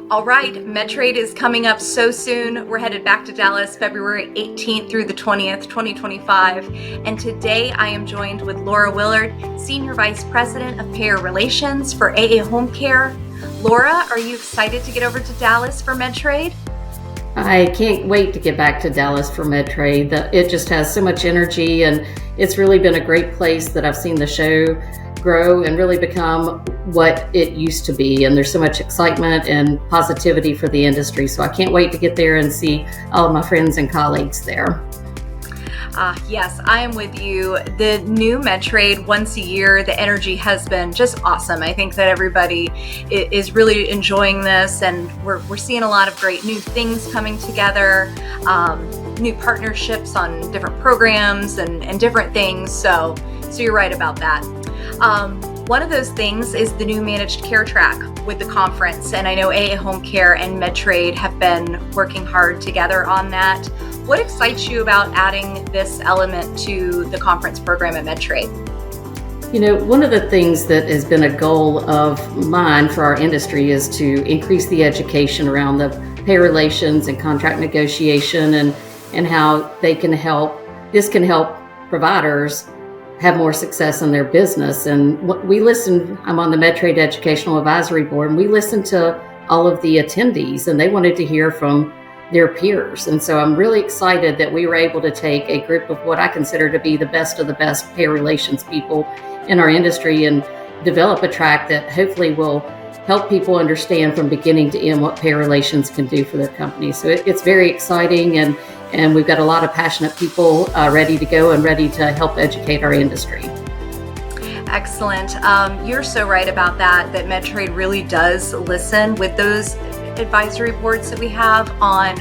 All right, Medtrade is coming up so soon. We're headed back to Dallas February 18th through the 20th, 2025. And today I am joined with Laura Williard, Senior Vice President of Payer Relations for AAHomecare. Laura, are you excited to get over to Dallas for Medtrade? I can't wait to get back to Dallas for Medtrade. It just has so much energy, and it's really been a great place that I've seen the show grow and really become what it used to be. And there's so much excitement and positivity for the industry. So I can't wait to get there and see all of my friends and colleagues there. Yes, I am with you. The new Medtrade once a year, the energy has been just awesome. I think that everybody is really enjoying this, and we're seeing a lot of great new things coming together, new partnerships on different programs and different things. So you're right about that. One of those things is the new managed care track with the conference, and I know AAHomecare and Medtrade have been working hard together on that. What excites you about adding this element to the conference program at Medtrade? You know, one of the things that has been a goal of mine for our industry is to increase the education around the payer relations and contract negotiation and how they can help. This can help providers have more success in their business. And we listened, I'm on the Medtrade Educational Advisory Board, and we listened to all of the attendees, and they wanted to hear from their peers. And so I'm really excited that we were able to take a group of what I consider to be the best of the best payer relations people in our industry and develop a track that hopefully will help people understand from beginning to end what payer relations can do for their company. So it's very exciting, and we've got a lot of passionate people ready to go and ready to help educate our industry. Excellent. You're so right about that Medtrade really does listen with those advisory boards that we have on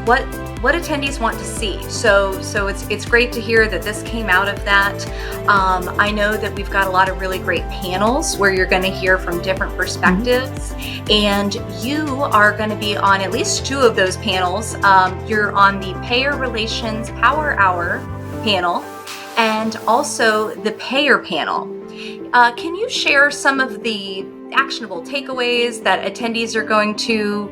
what attendees want to see. So it's great to hear that this came out of that. I know that we've got a lot of really great panels where you're going to hear from different perspectives, and you are going to be on at least two of those panels. You're on the Payer Relations Power Hour panel and also the Payer panel. Can you share some of the actionable takeaways that attendees are going to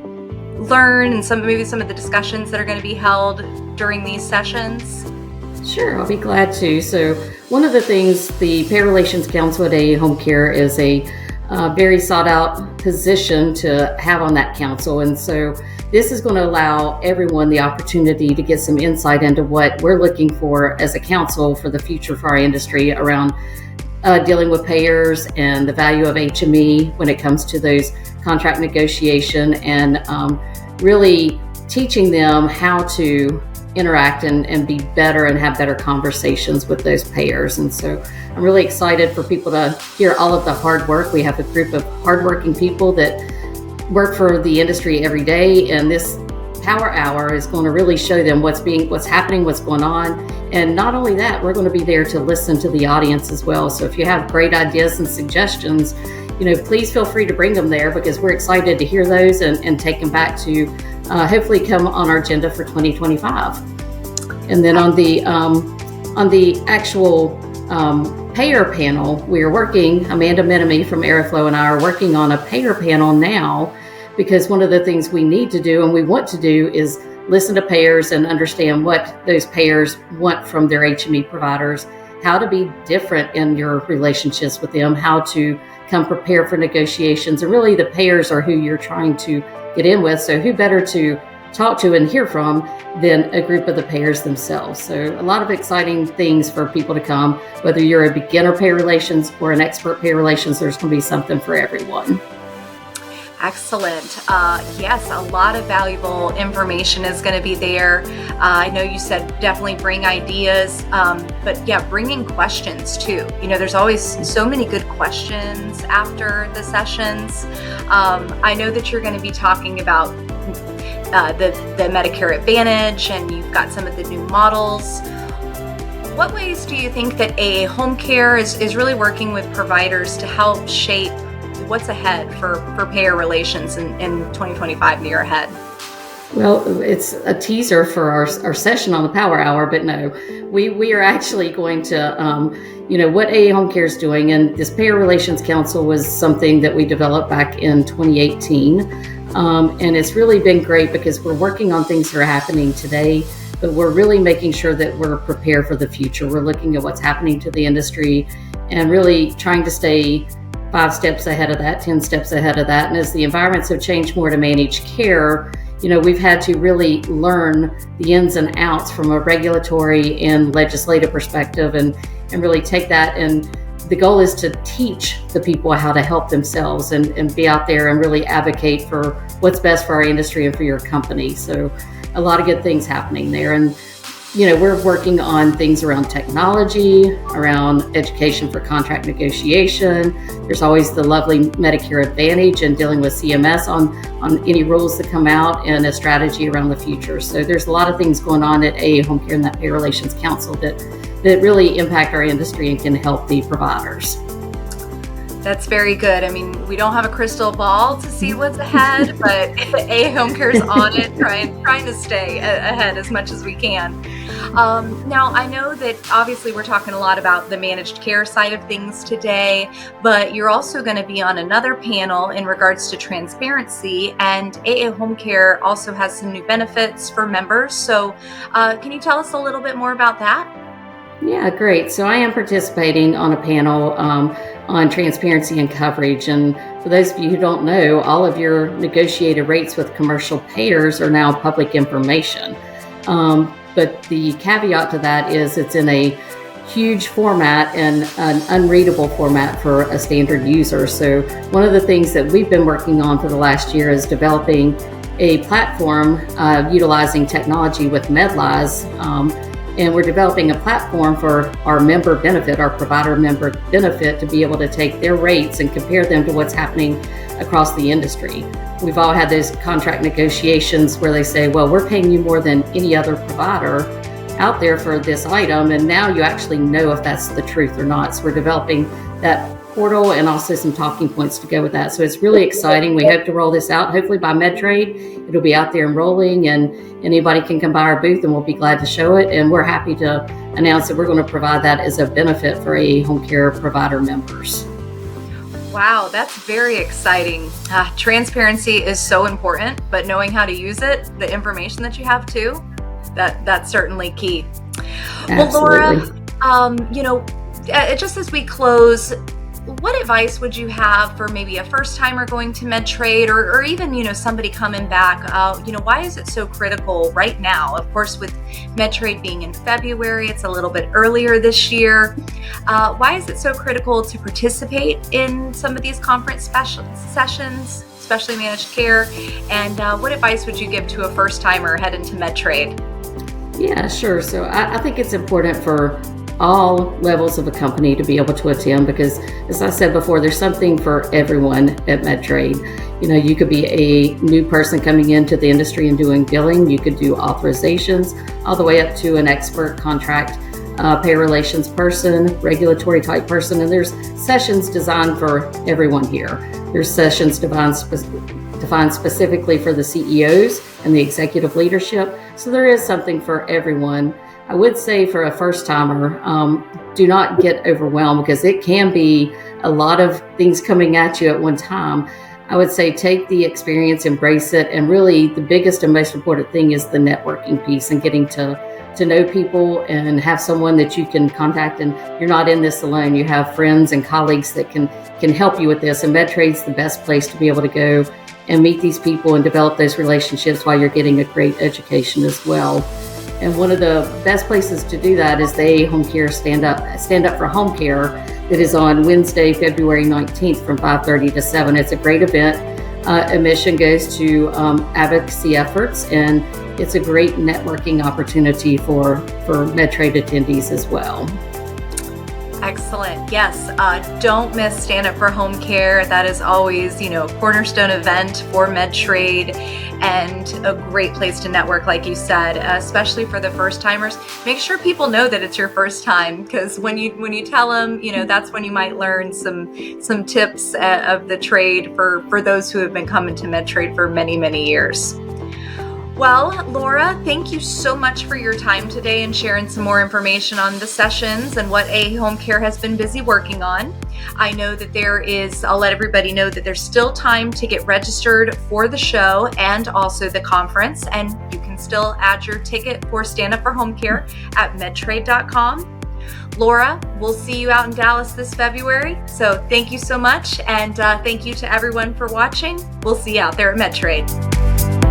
learn, and maybe some of the discussions that are going to be held during these sessions? Sure, I'll be glad to. So one of the things, the Payer Relations Council at AAHomecare is a very sought out position to have on that council. And so this is going to allow everyone the opportunity to get some insight into what we're looking for as a council for the future for our industry around dealing with payers and the value of HME when it comes to those contract negotiation, and really teaching them how to interact and be better and have better conversations with those payers. And so I'm really excited for people to hear all of the hard work. We have a group of hardworking people that work for the industry every day, and this Power Hour is going to really show them what's happening, what's going on. And not only that, we're going to be there to listen to the audience as well. So if you have great ideas and suggestions, please feel free to bring them there, because we're excited to hear those and take them back to hopefully come on our agenda for 2025. And then on the actual payer panel, we are working, Amanda Menemy from Aeroflow and I are working on a payer panel now, because one of the things we need to do and we want to do is listen to payers and understand what those payers want from their HME providers, how to be different in your relationships with them, how to come prepared for negotiations. And really the payers are who you're trying to get in with. So who better to talk to and hear from than a group of the payers themselves. So a lot of exciting things for people to come. Whether you're a beginner payer relations or an expert payer relations, there's going to be something for everyone. Excellent. Yes, a lot of valuable information is going to be there. I know you said definitely bring ideas, but yeah, bringing questions too. There's always so many good questions after the sessions. I know that you're going to be talking about the Medicare Advantage, and you've got some of the new models. What ways do you think that AAHomecare is really working with providers to help shape what's ahead for payer relations in 2025 and the year ahead? Well, it's a teaser for our session on the Power Hour, but no, we are actually going to, what AA Home Care is doing, and this Payer Relations Council was something that we developed back in 2018, and it's really been great because we're working on things that are happening today, but we're really making sure that we're prepared for the future. We're looking at what's happening to the industry and really trying to stay 5 steps ahead of that, 10 steps ahead of that, and as the environments have changed more to managed care, we've had to really learn the ins and outs from a regulatory and legislative perspective and really take that. And the goal is to teach the people how to help themselves and be out there and really advocate for what's best for our industry and for your company. So a lot of good things happening there. And we're working on things around technology, around education for contract negotiation. There's always the lovely Medicare Advantage and dealing with CMS on any rules that come out and a strategy around the future. So there's a lot of things going on at AA Home Care and that Payer Relations Council that really impact our industry and can help the providers. That's very good. I mean, we don't have a crystal ball to see what's ahead, but AA Home Care is on it, trying to stay ahead as much as we can. Now, I know that obviously we're talking a lot about the managed care side of things today, but you're also going to be on another panel in regards to transparency, and AA Home Care also has some new benefits for members. So can you tell us a little bit more about that? Yeah, great. So I am participating on a panel on transparency and coverage. And for those of you who don't know, all of your negotiated rates with commercial payers are now public information. But the caveat to that is it's in a huge format and an unreadable format for a standard user. So one of the things that we've been working on for the last year is developing a platform utilizing technology with MedLies. And we're developing a platform for our member benefit, our provider member benefit, to be able to take their rates and compare them to what's happening across the industry. We've all had those contract negotiations where they say, well, we're paying you more than any other provider out there for this item, and now you actually know if that's the truth or not. So we're developing that portal and also some talking points to go with that. So it's really exciting. We hope to roll this out hopefully by Medtrade. It'll be out there and rolling, and anybody can come by our booth and we'll be glad to show it. And we're happy to announce that we're going to provide that as a benefit for AA Home Care provider members. Wow, that's very exciting. Transparency is so important, but knowing how to use it, the information that you have too, that's certainly key. Absolutely. Well, Laura, just as we close, what advice would you have for maybe a first timer going to Medtrade or even, somebody coming back? Why is it so critical right now? Of course, with Medtrade being in February, it's a little bit earlier this year. Why is it so critical to participate in some of these conference sessions, especially managed care? And what advice would you give to a first timer heading to Medtrade? Yeah, sure. So I think it's important for all levels of a company to be able to attend because, as I said before, there's something for everyone at Medtrade. You could be a new person coming into the industry and doing billing. You could do authorizations all the way up to an expert contract payer relations person, regulatory type person, and there's sessions designed for everyone here. There's sessions defined specifically for the CEOs and the executive leadership. So there is something for everyone. I would say for a first timer, do not get overwhelmed because it can be a lot of things coming at you at one time. I would say take the experience, embrace it, and really the biggest and most important thing is the networking piece and getting to know people and have someone that you can contact, and you're not in this alone. You have friends and colleagues that can help you with this, and Medtrade's the best place to be able to go and meet these people and develop those relationships while you're getting a great education as well. And one of the best places to do that is the AA Home Care Stand Up for Home Care that is on Wednesday, February 19th from 5:30 to 7. It's a great event. Admission goes to advocacy efforts, and it's a great networking opportunity for Medtrade attendees as well. Excellent. Yes. Don't miss Stand Up for Home Care. That is always, cornerstone event for Medtrade and a great place to network, like you said, especially for the first timers. Make sure people know that it's your first time, because when you tell them, that's when you might learn some tips of the trade for those who have been coming to Medtrade for many, many years. Well, Laura, thank you so much for your time today and sharing some more information on the sessions and what AAHomecare has been busy working on. I know that I'll let everybody know that there's still time to get registered for the show and also the conference, and you can still add your ticket for Stand Up for Home Care at medtrade.com. Laura, we'll see you out in Dallas this February. So thank you so much, and thank you to everyone for watching. We'll see you out there at Medtrade.